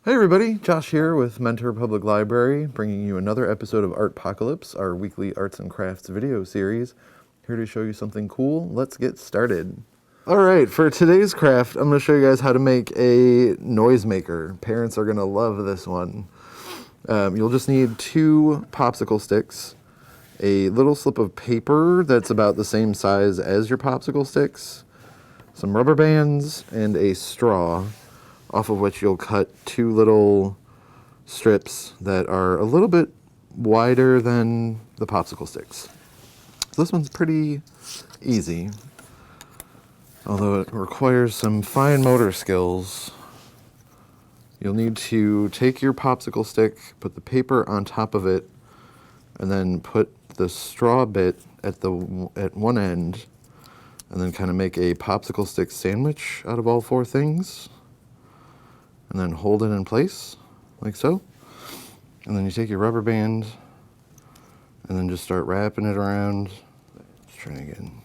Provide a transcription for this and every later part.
Hey everybody, Josh here with Mentor Public Library, bringing you another episode of Artpocalypse, our weekly arts and crafts video series. Here to show you something cool. Let's get started. Alright, for today's craft, I'm going to show you guys how to make a noisemaker. Parents are going to love this one. You'll just need 2 popsicle sticks, a little slip of paper that's about the same size as your popsicle sticks, some rubber bands, and a straw, off of which you'll cut 2 little strips that are a little bit wider than the popsicle sticks. So this one's pretty easy, although it requires some fine motor skills. You'll need to take your popsicle stick, put the paper on top of it, and then put the straw bit at one end, and then kind of make a popsicle stick sandwich out of all 4 things. And then hold it in place, like so. And then you take your rubber band, and then just start wrapping it around. Let's try again.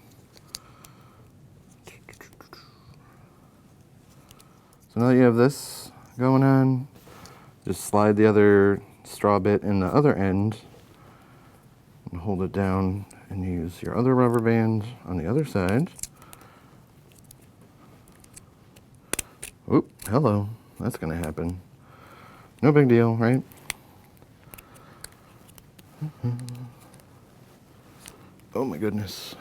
So now that you have this going on, just slide the other straw bit in the other end, and hold it down, and use your other rubber band on the other side. Oop, hello. That's going to happen. No big deal, right? Oh my goodness.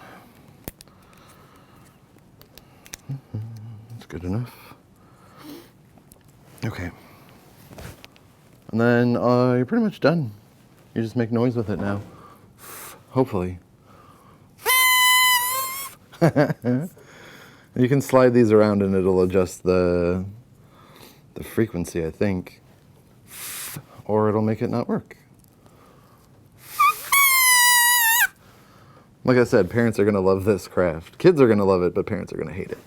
That's good enough. Okay. And then you're pretty much done. You just make noise with it now. Hopefully. You can slide these around and it'll adjust the frequency, I think, or it'll make it not work. Like I said, parents are going to love this craft. Kids are going to love it, but parents are going to hate it.